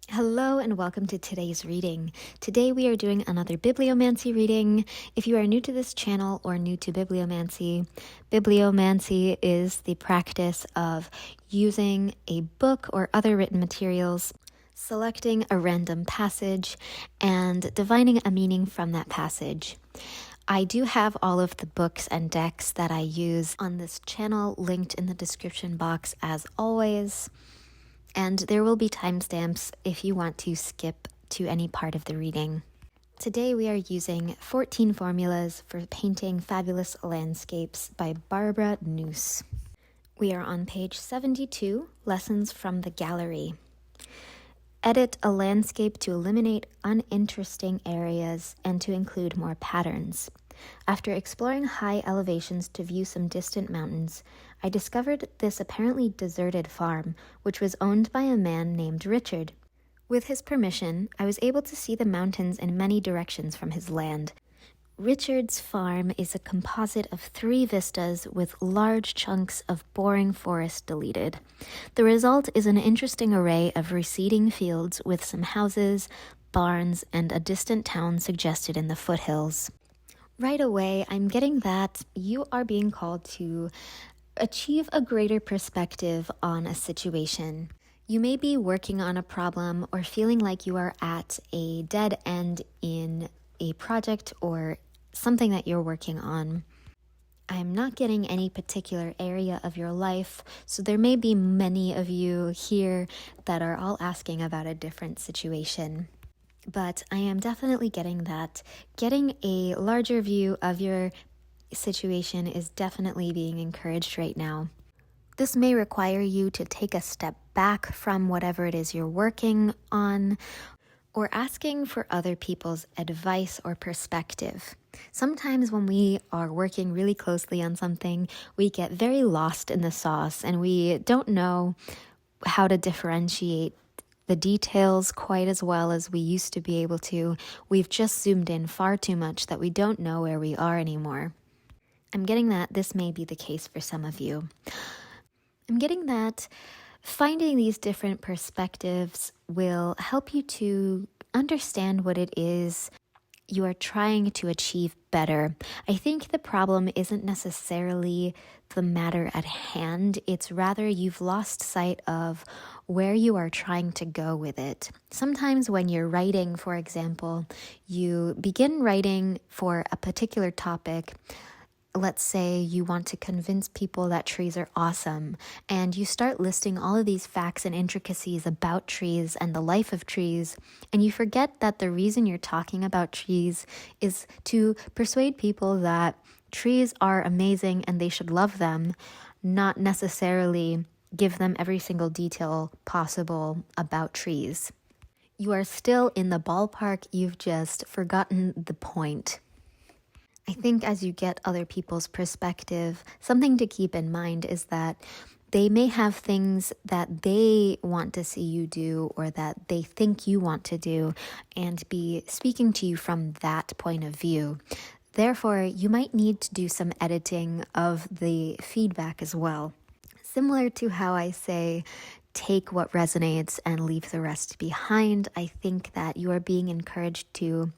Hello and welcome to today's reading. Today we are doing another Bibliomancy reading. If you are new to this channel or new to Bibliomancy, Bibliomancy is the practice of using a book or other written materials, selecting a random passage, and divining a meaning from that passage. I do have all of the books and decks that I use on this channel linked in the description box as always. And there will be timestamps if you want to skip to any part of the reading. Today we are using 14 formulas for painting fabulous landscapes by Barbara Noose. We are on page 72, Lessons from the Gallery. Edit a landscape to eliminate uninteresting areas and to include more patterns. After exploring high elevations to view some distant mountains, I discovered this apparently deserted farm, which was owned by a man named Richard. With his permission, I was able to see the mountains in many directions from his land. Richard's farm is a composite of 3 vistas with large chunks of boring forest deleted. The result is an interesting array of receding fields with some houses, barns, and a distant town suggested in the foothills. Right away, I'm getting that you are being called to achieve a greater perspective on a situation. You may be working on a problem or feeling like you are at a dead end in a project or something that you're working on. I'm not getting any particular area of your life, so there may be many of you here that are all asking about a different situation. But I am definitely getting that. Getting a larger view of your situation is definitely being encouraged right now. This may require you to take a step back from whatever it is you're working on or asking for other people's advice or perspective. Sometimes when we are working really closely on something, we get very lost in the sauce and we don't know how to differentiate the details quite as well as we used to be able to. We've just zoomed in far too much that we don't know where we are anymore. I'm getting that this may be the case for some of you. I'm getting that finding these different perspectives will help you to understand what it is you are trying to achieve better. I think the problem isn't necessarily the matter at hand. It's rather you've lost sight of where you are trying to go with it. Sometimes when you're writing, for example, you begin writing for a particular topic. Let's say you want to convince people that trees are awesome, and you start listing all of these facts and intricacies about trees and the life of trees, and you forget that the reason you're talking about trees is to persuade people that trees are amazing and they should love them, not necessarily give them every single detail possible about trees. You are still in the ballpark, you've just forgotten the point. I think as you get other people's perspective, something to keep in mind is that they may have things that they want to see you do or that they think you want to do and be speaking to you from that point of view. Therefore, you might need to do some editing of the feedback as well. Similar to how I say, take what resonates and leave the rest behind, I think that you are being encouraged to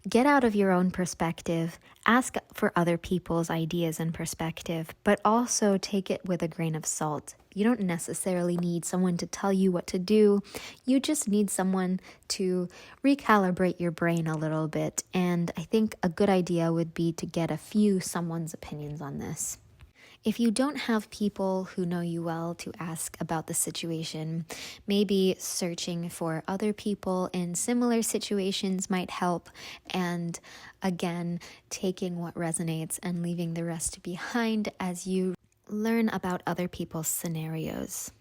get out of your own perspective, ask for other people's ideas and perspective, but also take it with a grain of salt. You don't necessarily need someone to tell you what to do. You just need someone to recalibrate your brain a little bit. And I think a good idea would be to get a few someone's opinions on this. If you don't have people who know you well to ask about the situation, maybe searching for other people in similar situations might help. And again, taking what resonates and leaving the rest behind as you learn about other people's scenarios.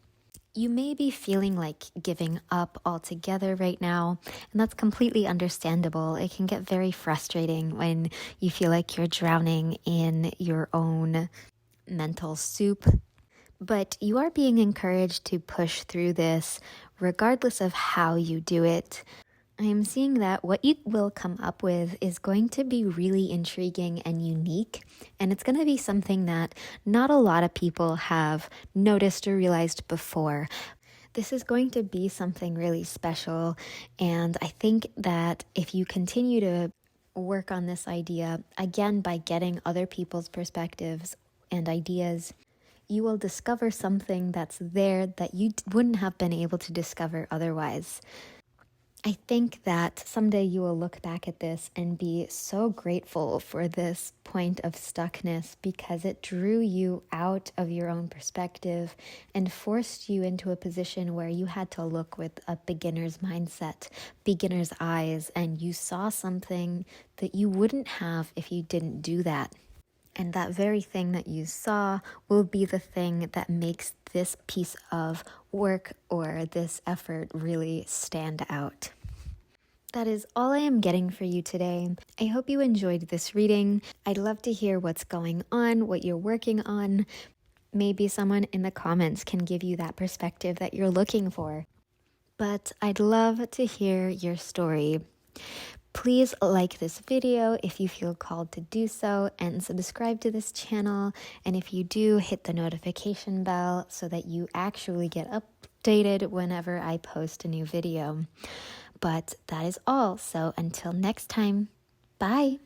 You may be feeling like giving up altogether right now, and that's completely understandable. It can get very frustrating when you feel like you're drowning in your own mental soup, but you are being encouraged to push through this regardless of how you do it. I am seeing that what you will come up with is going to be really intriguing and unique, and it's going to be something that not a lot of people have noticed or realized before. This is going to be something really special, and I think that if you continue to work on this idea, again, by getting other people's perspectives and ideas, you will discover something that's there that you wouldn't have been able to discover otherwise. I think that someday you will look back at this and be so grateful for this point of stuckness because it drew you out of your own perspective and forced you into a position where you had to look with a beginner's mindset, beginner's eyes, and you saw something that you wouldn't have if you didn't do that. And that very thing that you saw will be the thing that makes this piece of work or this effort really stand out. That is all I am getting for you today. I hope you enjoyed this reading. I'd love to hear what's going on, what you're working on. Maybe someone in the comments can give you that perspective that you're looking for. But I'd love to hear your story. Please like this video if you feel called to do so, and subscribe to this channel. And if you do, hit the notification bell so that you actually get updated whenever I post a new video. But that is all. So until next time, bye.